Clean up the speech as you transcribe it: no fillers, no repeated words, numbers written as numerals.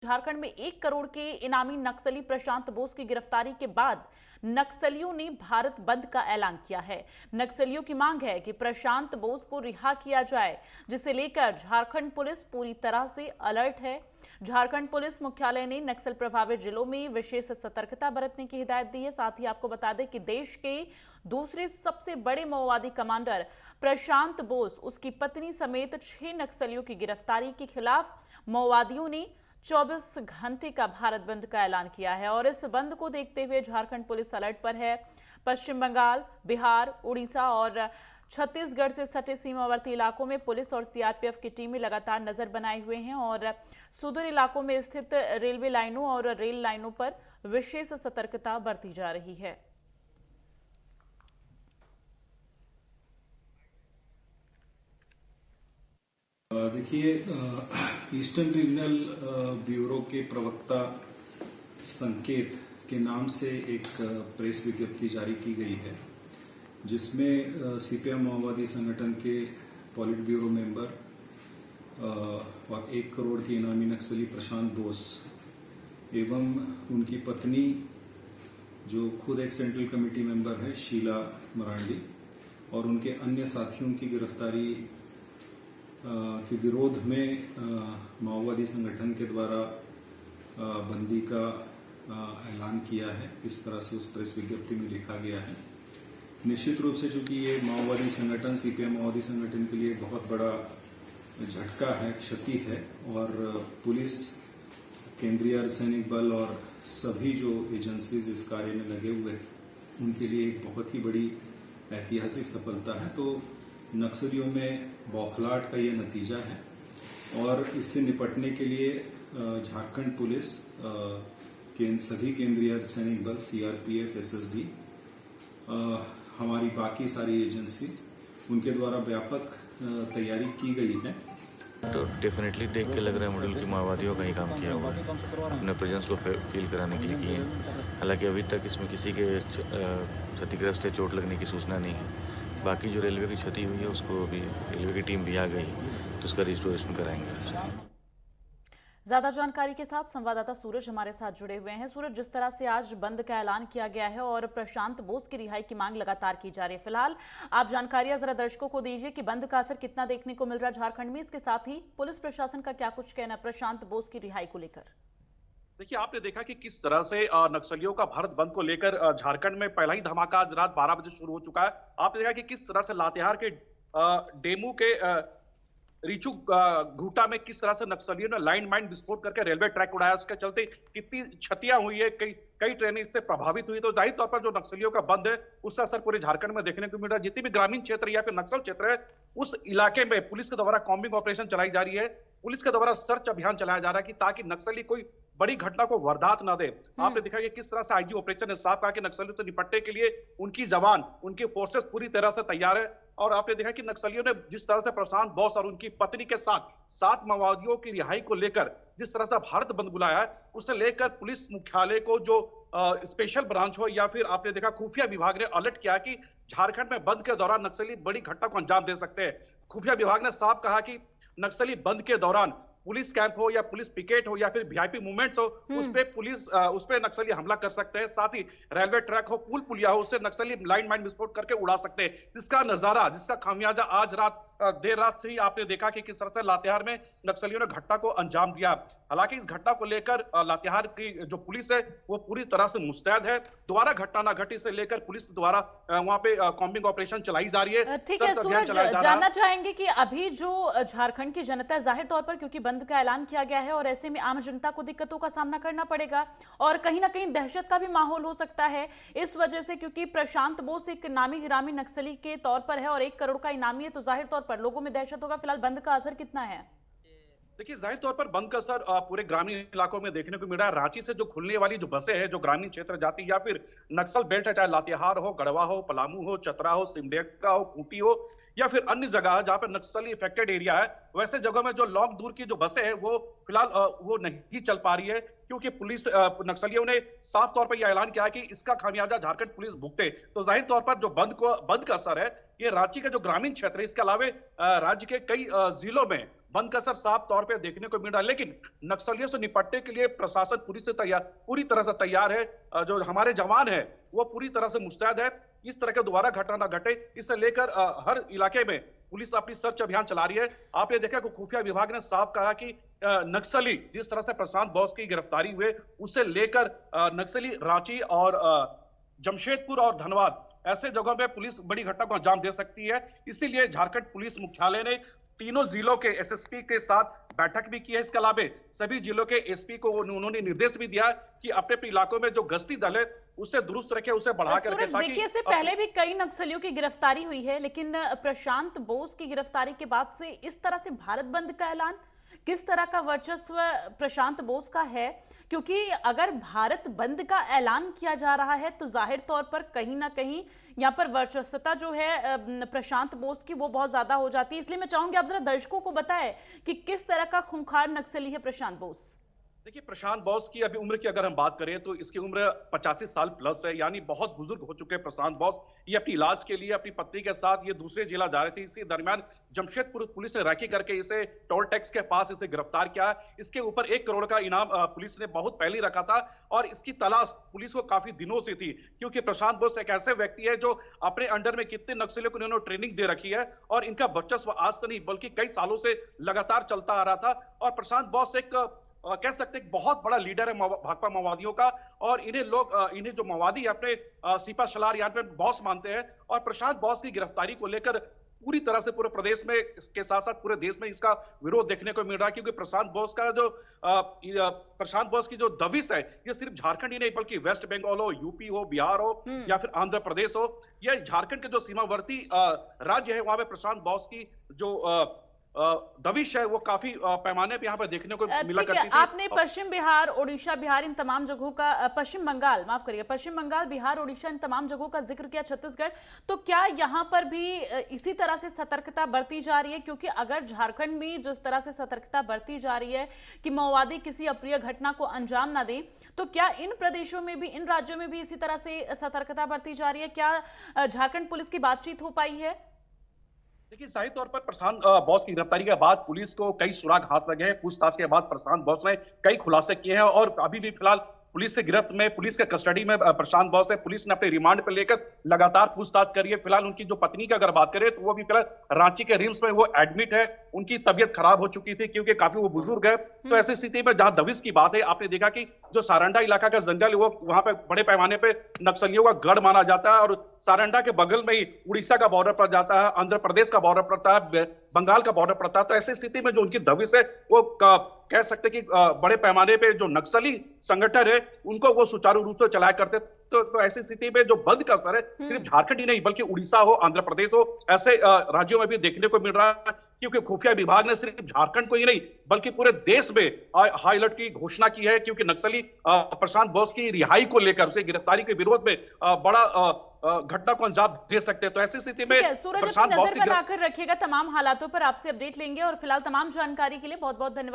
झारखंड में 1 करोड़ के इनामी नक्सली प्रशांत बोस की गिरफ्तारी के बाद नक्सलियों ने भारत बंद का ऐलान किया है। नक्सलियों की मांग है कि प्रशांत बोस को रिहा किया जाए, जिसे लेकर झारखंड पुलिस पूरी तरह से अलर्ट है। झारखंड पुलिस मुख्यालय ने नक्सल प्रभावित जिलों में विशेष सतर्कता बरतने की हिदायत दी है। साथ ही आपको बता दें कि देश के दूसरे सबसे बड़े माओवादी कमांडर प्रशांत बोस, उसकी पत्नी समेत 6 नक्सलियों की गिरफ्तारी के खिलाफ माओवादियों ने 24 घंटे का भारत बंद का ऐलान किया है और इस बंद को देखते हुए झारखंड पुलिस अलर्ट पर है। पश्चिम बंगाल, बिहार, उड़ीसा और छत्तीसगढ़ से सटे सीमावर्ती इलाकों में पुलिस और सीआरपीएफ की टीमें लगातार नजर बनाए हुए हैं और सुदूर इलाकों में स्थित रेलवे लाइनों और रेल लाइनों पर विशेष सतर्कता बरती जा रही है। देखिए, ईस्टर्न रीजनल ब्यूरो के प्रवक्ता संकेत के नाम से एक प्रेस विज्ञप्ति जारी की गई है, जिसमें सीपीएम माओवादी संगठन के पॉलिट ब्यूरो मेंबर और 1 करोड़ के इनामी नक्सली प्रशांत बोस एवं उनकी पत्नी, जो खुद एक सेंट्रल कमेटी मेंबर है, शीला मरांडी, और उनके अन्य साथियों की गिरफ्तारी के विरोध में माओवादी संगठन के द्वारा बंदी का ऐलान किया है। इस तरह से उस प्रेस विज्ञप्ति में लिखा गया है। निश्चित रूप से चूंकि ये माओवादी संगठन, सीपीएम माओवादी संगठन के लिए बहुत बड़ा झटका है, क्षति है, और पुलिस, केंद्रीय अर्धसैनिक बल और सभी जो एजेंसीज इस कार्य में लगे हुए हैं, उनके लिए एक बहुत ही बड़ी ऐतिहासिक सफलता है। तो नक्सलियों में बौखलाहट का ये नतीजा है और इससे निपटने के लिए झारखंड पुलिस, सभी केंद्रीय अर्धसैनिक बल, सीआरपीएफ, एसएसबी, हमारी बाकी सारी एजेंसीज, उनके द्वारा व्यापक तैयारी की गई है। तो डेफिनेटली देख के लग रहा है मॉडल की माओवादियों का ही काम किया हुआ है, अपने प्रेजेंस को फील कराने के लिए किए हैं। हालांकि अभी तक इसमें किसी के क्षतिग्रस्त या चोट लगने की सूचना नहीं है। बाकी जो रेलवे की क्षति हुई है उसको अभी रेलवे की टीम भी आ गई, तो उसका रिस्टोरेशन कराएंगे। ज्यादा जानकारी के साथ संवाददाता सूरज हमारे साथ जुड़े हुए हैं। सूरज, जिस तरह से आज बंद का ऐलान किया गया है और प्रशांत बोस की रिहाई की मांग लगातार की जा रही है, फिलहाल आप जानकारियां जरा दर्शकों को दीजिए कि बंद का असर कितना देखने को मिल रहा है झारखंड में। इसके साथ ही पुलिस प्रशासन का क्या कुछ कहना है प्रशांत बोस की रिहाई को लेकर? देखिए, आपने देखा कि किस तरह से नक्सलियों का भारत बंद को लेकर झारखंड में पहला ही धमाका आज रात 12 बजे शुरू हो चुका है। आपने देखा कि किस तरह से लातेहार के डेमू के रिचू घूटा में किस तरह से नक्सलियों ने लाइन माइन विस्फोट करके रेलवे ट्रैक उड़ाया। उसके चलते कितनी क्षतियां हुई है, कई ट्रेनें इससे प्रभावित हुई। तो जाहिर तौर पर जो नक्सलियों का बंद है, उसका असर पूरे झारखंड में देखने को मिल रहा है। जितने भी ग्रामीण क्षेत्र या फिर नक्सल क्षेत्र है, उस इलाके में पुलिस के द्वारा कॉम्बिंग ऑपरेशन चलाई जा रही है। पुलिस के द्वारा सर्च अभियान चलाया जा रहा है कि ताकि नक्सली कोई बड़ी घटना को वारदात न दे। आपने देखा कि किस तरह से आईजी ऑपरेशन ने साफ कहा कि नक्सलियों से निपटने के लिए उनकी जवान, उनकी फोर्सेस पूरी तरह से तैयार है। और आपने देखा कि नक्सलियों ने जिस तरह से प्रशांत बोस और उनकी पत्नी के साथ 7 माओवादियों की रिहाई को लेकर जिस तरह से भारत बंद बुलाया है, उसे लेकर पुलिस मुख्यालय को जो स्पेशल ब्रांच हो या फिर आपने देखा खुफिया विभाग ने अलर्ट किया कि झारखंड में बंद के दौरान नक्सली बड़ी घटना को अंजाम दे सकते हैं। खुफिया विभाग ने साफ कहा कि नक्सली बंद के दौरान पुलिस कैंप हो या पुलिस पिकेट हो या फिर वीआईपी मूवमेंट्स हो, उस पे नक्सली हमला कर सकते हैं। साथ ही रेलवे ट्रैक हो, पुल पुलिया हो, उससे नक्सली लाइन माइन विस्फोट करके उड़ा सकते हैं। जिसका नजारा, जिसका खामियाजा आज देर रात से ही आपने देखा कि किस तरह से लातेहार में नक्सलियों ने घटना को अंजाम दिया। हालांकि इस घटना को लेकर लातेहार की जो पुलिस है वो पूरी तरह से मुस्तैद है। दोबारा घटना ना घटे इसे लेकर पुलिस द्वारा वहां पे कॉम्बिंग ऑपरेशन चलाई जा रही है। ठीक है सूरज, जानना चाहेंगे कि अभी जो झारखंड की जनता है, जाहिर तौर पर क्योंकि बंद का ऐलान किया गया है और ऐसे में आम जनता को दिक्कतों का सामना करना पड़ेगा और कहीं ना कहीं दहशत का भी माहौल हो सकता है इस वजह से, क्योंकि प्रशांत बोस एक नामी गिरामी नक्सली के तौर पर है और 1 करोड़ का इनामी है, तो जाहिर तौर पर लोगों में दहशत होगा। फिलहाल बंद का असर कितना है? देखिए, जाहिर तौर पर बंद का असर पूरे ग्रामीण इलाकों में देखने को मिल रहा है। रांची से जो खुलने वाली जो बसें हैं, जो ग्रामीण क्षेत्र जाती या फिर नक्सल बेल्ट है, चाहे लातेहार हो, गढ़वा हो, पलामू हो, चतरा हो, सिमडेगा हो, खूंटी हो या फिर अन्य जगह जहां पर नक्सली इफेक्टेड एरिया है, वैसे जगह में जो लॉन्ग दूर की जो बसें हैं वो फिलहाल वो नहीं चल पा रही है, क्योंकि पुलिस नक्सलियों ने साफ तौर पर यह ऐलान किया है कि इसका खामियाजा झारखंड पुलिस भुगते। तो जाहिर तौर पर जो बंद का असर है ये रांची का जो ग्रामीण क्षेत्र है, इसके अलावा राज्य के कई जिलों में बंद का असर साफ तौर पे देखने को मिल रहा है। लेकिन नक्सलियों से निपटने के लिए प्रशासन पूरी तरह से तैयार है। जो हमारे जवान है वो पूरी तरह से मुस्तैद है। इस तरह का दोबारा घटना ना घटे, इसे लेकर हर इलाके में पुलिस अपनी सर्च अभियान चला रही है। आपने देखा कि खुफिया विभाग ने साफ कहा कि नक्सली जिस तरह से प्रशांत बॉस की गिरफ्तारी हुए, उसे लेकर नक्सली रांची और जमशेदपुर और धनबाद ऐसे जगहों में पुलिस बड़ी घटना को अंजाम दे सकती है। इसीलिए झारखंड पुलिस मुख्यालय ने तीनों जिलों के एसएसपी के साथ बैठक भी की है। इसके अलावा सभी जिलों के एसपी को उन्होंने निर्देश भी दिया कि अपने अपने इलाकों में जो गश्ती दल है उसे दुरुस्त रखे, उसे बढ़ा कर रखे। देखिए, इससे पहले भी कई नक्सलियों की गिरफ्तारी हुई है, लेकिन प्रशांत बोस की गिरफ्तारी के बाद से इस तरह से भारत बंद का ऐलान, किस तरह का वर्चस्व प्रशांत बोस का है? क्योंकि अगर भारत बंद का ऐलान किया जा रहा है तो जाहिर तौर पर कहीं ना कहीं यहाँ पर वर्चस्वता जो है प्रशांत बोस की वो बहुत ज्यादा हो जाती है। इसलिए मैं चाहूंगी आप जरा दर्शकों को बताएं कि किस तरह का खूंखार नक्सली है प्रशांत बोस। देखिए, प्रशांत बॉस की अभी उम्र की अगर हम बात करें तो इसकी उम्र 85 साल प्लस है, यानी बहुत बुजुर्ग हो चुके हैं प्रशांत बॉस। ये अपनी इलाज के लिए अपनी पत्नी के साथ ये दूसरे जिला जा रहे थे। इसी दरमियान जमशेदपुर पुलिस ने रैकी करके इसे टोल टैक्स के पास इसे गिरफ्तार किया। इसके ऊपर 1 करोड़ का इनाम पुलिस ने बहुत पहले ही रखा था और इसकी तलाश पुलिस को काफी दिनों से थी, क्योंकि प्रशांत बॉस एक ऐसे व्यक्ति है जो अपने अंडर में कितने नक्सलियों को इन्होंने ट्रेनिंग दे रखी है और इनका वर्चस्व आज से नहीं बल्कि कई सालों से लगातार चलता आ रहा था। और प्रशांत बॉस एक कह सकते हैं बहुत बड़ा लीडर है भाकपा माओवादियों का, और इन्हें जो माओवादी अपने सिपा सलार यहाँ पे बॉस मानते हैं। और प्रशांत बॉस की गिरफ्तारी को लेकर पूरी तरह से पूरे प्रदेश में, इसके साथ साथ पूरे देश में इसका विरोध देखने को मिल रहा है, क्योंकि प्रशांत बॉस की जो दबिश है ये सिर्फ झारखंड ही नहीं बल्कि वेस्ट बंगाल हो, यूपी हो, बिहार हो या फिर आंध्र प्रदेश हो, या झारखंड के जो सीमावर्ती राज्य है वहां पे प्रशांत बॉस की जो दबिश है वो काफी पैमाने पे यहाँ पर देखने को मिला करती थी। आपने पश्चिम बिहार, ओडिशा, बिहार इन तमाम जगहों का, पश्चिम बंगाल माफ करिए, पश्चिम बंगाल, बिहार, ओडिशा इन तमाम जगहों का जिक्र किया, छत्तीसगढ़, तो क्या यहाँ पर भी इसी तरह से सतर्कता बरती जा रही है? क्योंकि अगर झारखंड में जिस तरह से सतर्कता बरती जा रही है कि माओवादी किसी अप्रिय घटना को अंजाम ना दे, तो क्या इन प्रदेशों में भी, इन राज्यों में भी इसी तरह से सतर्कता बरती जा रही है? क्या झारखंड पुलिस की बातचीत हो पाई है? देखिए, जाहिर तौर पर प्रशांत बॉस की गिरफ्तारी के बाद पुलिस को कई सुराग हाथ लगे हैं। पूछताछ के बाद प्रशांत बॉस ने कई खुलासे किए हैं और अभी भी फिलहाल पुलिस से गिरफ्त में, पुलिस के कस्टडी में प्रशांत बॉस है। पुलिस ने अपने रिमांड पर लेकर लगातार पूछताछ करी है। फिलहाल उनकी जो पत्नी की अगर बात करें तो वो भी फिलहाल रांची के रिम्स में वो एडमिट है। उनकी तबीयत खराब हो चुकी थी क्योंकि काफी वो बुजुर्ग है। तो ऐसी स्थिति में जहां दबिश की बात है, आपने देखा कि जो सारंडा इलाका का जंगल है वो वहां पे बड़े पैमाने पे नक्सलियों का गढ़ माना जाता है, और सारंडा के बगल में ही उड़ीसा का बॉर्डर पड़ जाता है, आंध्र प्रदेश का बॉर्डर पड़ता है, बंगाल का बॉर्डर पड़ता है। तो ऐसी स्थिति में जो उनकी दबिश है वो कह सकते कि बड़े पैमाने पे जो नक्सली संगठन है उनको वो सुचारू रूप से चलाया करते। तो ऐसी स्थिति में जो बंद का असर है सिर्फ झारखंड ही नहीं बल्कि उड़ीसा हो, आंध्र प्रदेश हो, ऐसे राज्यों में भी देखने को मिल रहा है, क्योंकि खुफिया विभाग ने सिर्फ झारखंड को ही नहीं बल्कि पूरे देश में हाई अलर्ट की घोषणा की है, क्योंकि नक्सली प्रशांत बॉस की रिहाई को लेकर, उसे गिरफ्तारी के विरोध में बड़ा घटना को अंजाम दे सकते हैं। तो ऐसी स्थिति में सूरज, अपनी नजर बनाकर रखिएगा, तमाम हालातों पर आपसे अपडेट लेंगे। और फिलहाल तमाम जानकारी के लिए बहुत बहुत धन्यवाद।